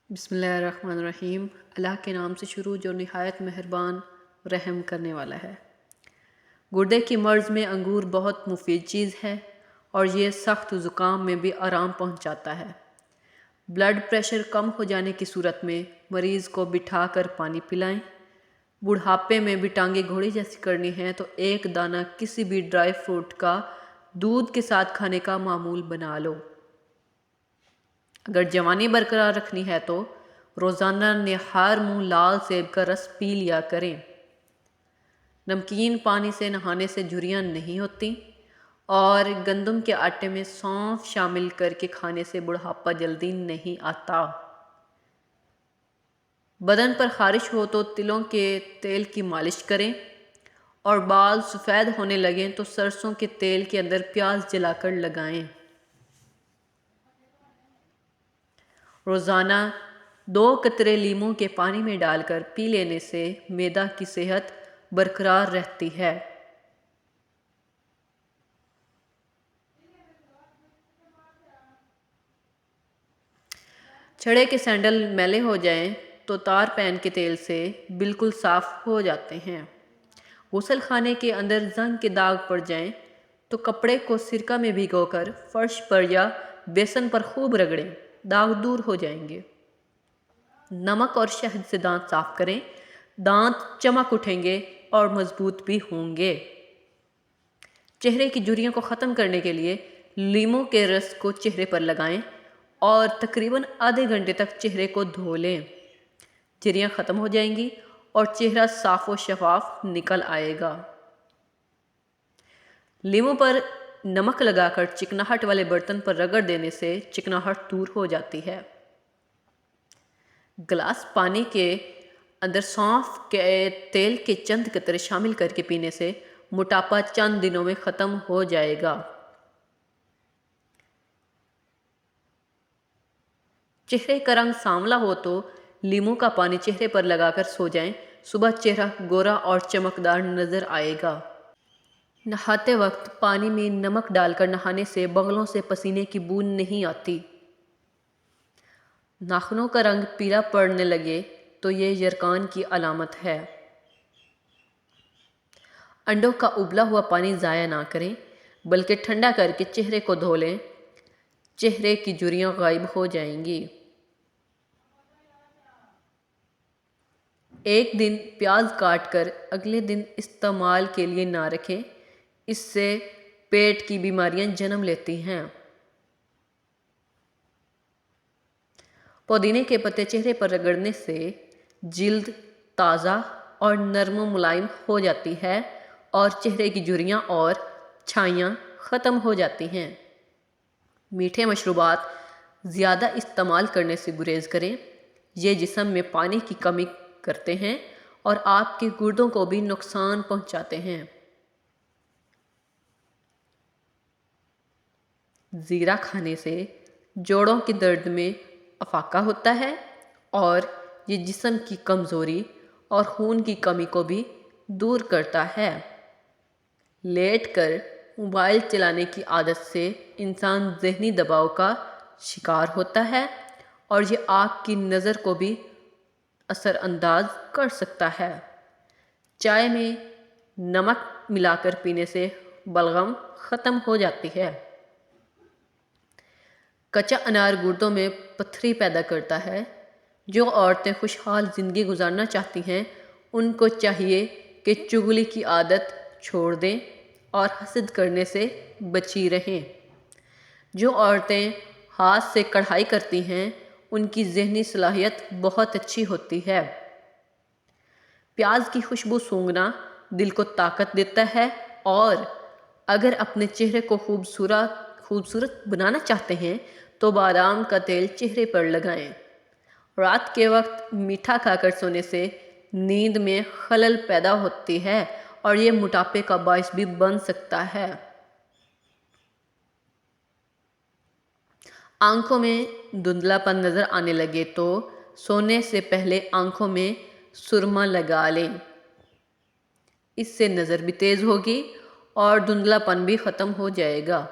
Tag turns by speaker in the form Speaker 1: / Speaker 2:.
Speaker 1: بسم اللہ الرحمن الرحیم۔ اللہ کے نام سے شروع جو نہایت مہربان رحم کرنے والا ہے۔ گردے کی مرض میں انگور بہت مفید چیز ہے اور یہ سخت زکام میں بھی آرام پہنچاتا ہے۔ بلڈ پریشر کم ہو جانے کی صورت میں مریض کو بٹھا کر پانی پلائیں۔ بڑھاپے میں بھی ٹانگیں گھوڑے جیسی کرنی ہیں تو ایک دانہ کسی بھی ڈرائی فروٹ کا دودھ کے ساتھ کھانے کا معمول بنا لو۔ اگر جوانی برقرار رکھنی ہے تو روزانہ نہار منہ لال سیب کا رس پی لیا کریں۔ نمکین پانی سے نہانے سے جھریاں نہیں ہوتی اور گندم کے آٹے میں سونف شامل کر کے کھانے سے بڑھاپا جلدی نہیں آتا۔ بدن پر خارش ہو تو تلوں کے تیل کی مالش کریں اور بال سفید ہونے لگیں تو سرسوں کے تیل کے اندر پیاز جلا کر لگائیں۔ روزانہ 2 قطرے لیموں کے پانی میں ڈال کر پی لینے سے معدہ کی صحت برقرار رہتی ہے۔ چھڑے کے سینڈل میلے ہو جائیں تو تار پین کے تیل سے بالکل صاف ہو جاتے ہیں۔ غسل خانے کے اندر زنگ کے داغ پڑ جائیں تو کپڑے کو سرکہ میں بھگو کر فرش پر یا بیسن پر خوب رگڑیں، داغ دور ہو جائیں گے۔ نمک اور شہد سے دانت صاف کریں، دانت چمک اٹھیں گے اور مضبوط بھی ہوں گے۔ چہرے کی جھریوں کو ختم کرنے کے لیے لیموں کے رس کو چہرے پر لگائیں اور تقریباً آدھے گھنٹے تک چہرے کو دھو لیں۔ جھریاں ختم ہو جائیں گی اور چہرہ صاف و شفاف نکل آئے گا۔ لیموں پر نمک لگا کر چکناہٹ والے برتن پر رگڑ دینے سے چکناہٹ دور ہو جاتی ہے۔ گلاس پانی کے اندر سونف کے تیل کے چند قطرے شامل کر کے پینے سے موٹاپا چند دنوں میں ختم ہو جائے گا۔ چہرے کا رنگ سانولا ہو تو لیموں کا پانی چہرے پر لگا کر سو جائیں، صبح چہرہ گورا اور چمکدار نظر آئے گا۔ نہاتے وقت پانی میں نمک ڈال کر نہانے سے بغلوں سے پسینے کی بو نہیں آتی۔ ناخنوں کا رنگ پیلا پڑنے لگے تو یہ یرقان کی علامت ہے۔ انڈوں کا ابلا ہوا پانی ضائع نہ کریں بلکہ ٹھنڈا کر کے چہرے کو دھو لیں، چہرے کی جھریاں غائب ہو جائیں گی۔ ایک دن پیاز کاٹ کر اگلے دن استعمال کے لیے نہ رکھیں، اس سے پیٹ کی بیماریاں جنم لیتی ہیں۔ پودینے کے پتے چہرے پر رگڑنے سے جلد تازہ اور نرم و ملائم ہو جاتی ہے اور چہرے کی جھریاں اور چھائیاں ختم ہو جاتی ہیں۔ میٹھے مشروبات زیادہ استعمال کرنے سے گریز کریں، یہ جسم میں پانی کی کمی کرتے ہیں اور آپ کے گردوں کو بھی نقصان پہنچاتے ہیں۔ زیرہ کھانے سے جوڑوں کے درد میں افاقہ ہوتا ہے اور یہ جسم کی کمزوری اور خون کی کمی کو بھی دور کرتا ہے۔ لیٹ کر موبائل چلانے کی عادت سے انسان ذہنی دباؤ کا شکار ہوتا ہے اور یہ آنکھ کی نظر کو بھی اثر انداز کر سکتا ہے۔ چائے میں نمک ملا کر پینے سے بلغم ختم ہو جاتی ہے۔ کچا انار گردوں میں پتھری پیدا کرتا ہے۔ جو عورتیں خوشحال زندگی گزارنا چاہتی ہیں ان کو چاہیے کہ چغلی کی عادت چھوڑ دیں اور حسد کرنے سے بچی رہیں۔ جو عورتیں ہاتھ سے کڑھائی کرتی ہیں ان کی ذہنی صلاحیت بہت اچھی ہوتی ہے۔ پیاز کی خوشبو سونگھنا دل کو طاقت دیتا ہے اور اگر اپنے چہرے کو خوبصورت بنانا چاہتے ہیں تو بادام کا تیل چہرے پر لگائیں۔ رات کے وقت میٹھا کھا کر سونے سے نیند میں خلل پیدا ہوتی ہے اور یہ موٹاپے کا باعث بھی بن سکتا ہے۔ آنکھوں میں دھندلا پن نظر آنے لگے تو سونے سے پہلے آنکھوں میں سرما لگا لیں، اس سے نظر بھی تیز ہوگی اور دھندلا پن بھی ختم ہو جائے گا۔